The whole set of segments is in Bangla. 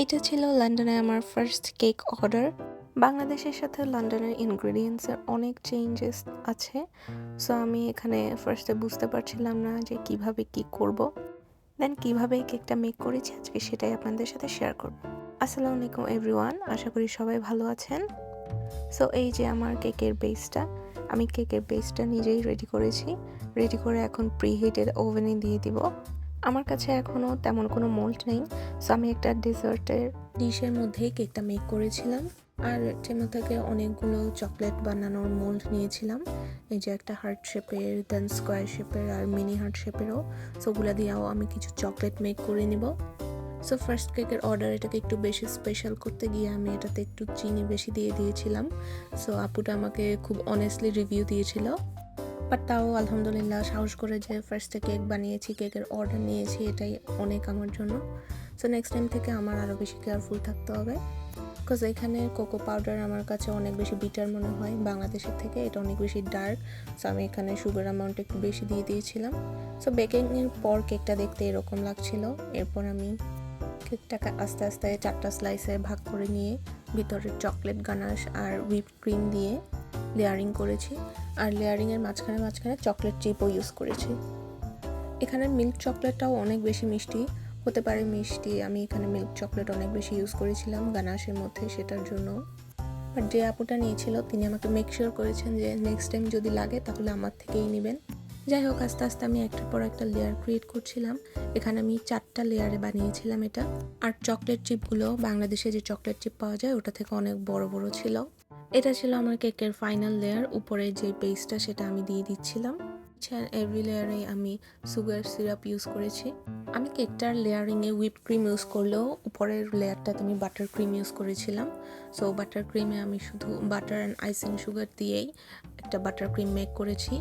এটা ছিল লন্ডনে আমার ফার্স্ট কেক অর্ডার। বাংলাদেশের সাথে লন্ডনের ইনগ্রেডিয়েন্টসের অনেক চেঞ্জেস আছে। সো আমি এখানে ফার্স্টে বুঝতে পারছিলাম না যে কিভাবে কি করব। দেন কিভাবে এই কেকটা মেক করেছি আজকে সেটাই আপনাদের সাথে শেয়ার করব। আসসালামু আলাইকুম এভরিওয়ান, আশা করি সবাই ভালো আছেন। সো এই যে আমার কেকের বেসটা, আমি কেকের বেসটা নিজেই রেডি করেছি। রেডি করে এখন প্রিহিটেড ওভেনে দিয়ে দিব। আমার কাছে এখনও তেমন কোনো মোল্ড নেই, সো আমি একটা ডেজার্টের ডিশের মধ্যেই কেকটা মেক করেছিলাম। আর টেমো থেকে অনেকগুলো চকলেট বানানোর মোল্ড নিয়েছিলাম। এই যে একটা হার্ট শেপের, দেন স্কোয়ার শেপের আর মিনি হার্ট শেপেরও। সো ওগুলো দিয়েও আমি কিছু চকলেট মেক করে নিব। সো ফার্স্ট কেকের অর্ডার, এটাকে একটু বেশি স্পেশাল করতে গিয়ে আমি এটাতে একটু চিনি বেশি দিয়ে দিয়েছিলাম। সো আপুটা আমাকে খুব অনেস্টলি রিভিউ দিয়েছিল, বাট তাও আলহামদুলিল্লাহ সাহস করে যে ফার্স্টে কেক বানিয়েছি, কেকের অর্ডার নিয়েছি, এটাই অনেক আমার জন্য। সো নেক্সট টাইম থেকে আমার আরও বেশি কেয়ারফুল থাকতে হবে, বিকজ এখানে কোকো পাউডার আমার কাছে অনেক বেশি বিটার মনে হয় বাংলাদেশের থেকে, এটা অনেক বেশি ডার্ক। সো আমি এখানে সুগার অ্যামাউন্ট একটু বেশি দিয়ে দিয়েছিলাম। সো বেকিংয়ের পর কেকটা দেখতে এরকম লাগছিল। এরপর আমি কেকটাকে আস্তে আস্তে 4টা স্লাইসে ভাগ করে নিয়ে ভিতরে চকলেট গানাশ আর হুইপ ক্রিম দিয়ে লেয়ারিং করেছি। আর লেয়ারিংয়ের মাঝখানে মাঝখানে চকলেট চিপও ইউজ করেছি। এখানে মিল্ক চকলেটটাও অনেক বেশি মিষ্টি হতে পারে, মিষ্টি আমি এখানে মিল্ক চকলেট অনেক বেশি ইউজ করেছিলাম গানাশের মধ্যে, সেটার জন্য। বাট যে আপুটা নিয়েছিল তিনি আমাকে মেক শিওর করেছেন যে নেক্সট টাইম যদি লাগে তাহলে আমার থেকেই নেবেন। যাই হোক, আস্তে আস্তে আমি একটার পর একটা লেয়ার ক্রিয়েট করছিলাম। এখানে আমি 4টা লেয়ারে বানিয়েছিলাম এটা। আর চকলেট চিপগুলো বাংলাদেশে যে চকলেট চিপ পাওয়া যায় ওটা থেকে অনেক বড় বড় ছিল। এটা ছিল আমার কেকের ফাইনাল লেয়ার। উপরে যে বেসটা সেটা আমি দিয়ে দিচ্ছিলাম। এভরি লেয়ারে আমি সুগার সিরাপ ইউজ করেছি। আমি কেকটার লেয়ারিংয়ে হুইপ ক্রিম ইউজ করলেও উপরের লেয়ারটাতে আমি বাটার ক্রিম ইউজ করেছিলাম। সো বাটার ক্রিমে আমি শুধু বাটার অ্যান্ড আইসিং সুগার দিয়েই একটা বাটার ক্রিম মেক করেছি।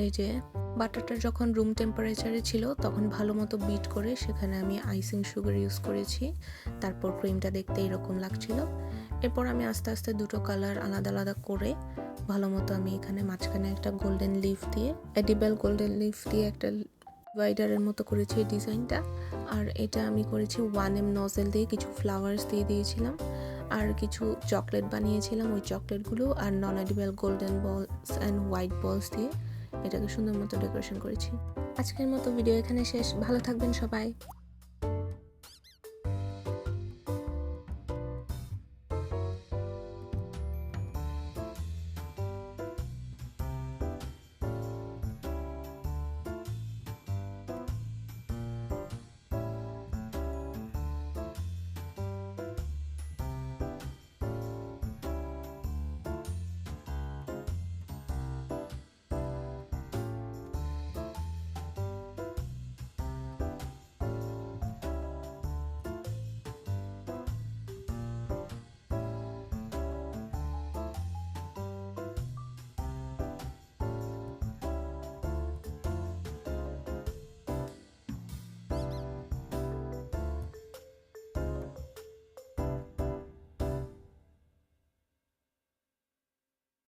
এই যে বাটারটা যখন রুম টেম্পারেচারে ছিল তখন ভালো মতো বিট করে সেখানে আমি আইসিং সুগার ইউজ করেছি। তারপর ক্রিমটা দেখতে এরকম লাগছিল। এরপর আমি আস্তে আস্তে দুটো কালার আলাদা আলাদা করে ভালো মতো আমি এখানে মাঝখানে একটা গোল্ডেন লিফ দিয়ে, এডিবল গোল্ডেন লিফ দিয়ে একটা ডিভাইডারের মতো করেছি এই ডিজাইনটা। আর এটা আমি করেছি 1M নজেল দিয়ে কিছু ফ্লাওয়ার্স দিয়ে দিয়েছিলাম। আর কিছু চকলেট বানিয়েছিলাম, ওই চকলেটগুলো আর নন এডিবল গোল্ডেন বলস অ্যান্ড হোয়াইট বলস দিয়ে এটাকে সুন্দর মতো ডেকোরেশন করেছি। আজকের মতো ভিডিও এখানে শেষ। ভালো থাকবেন সবাই।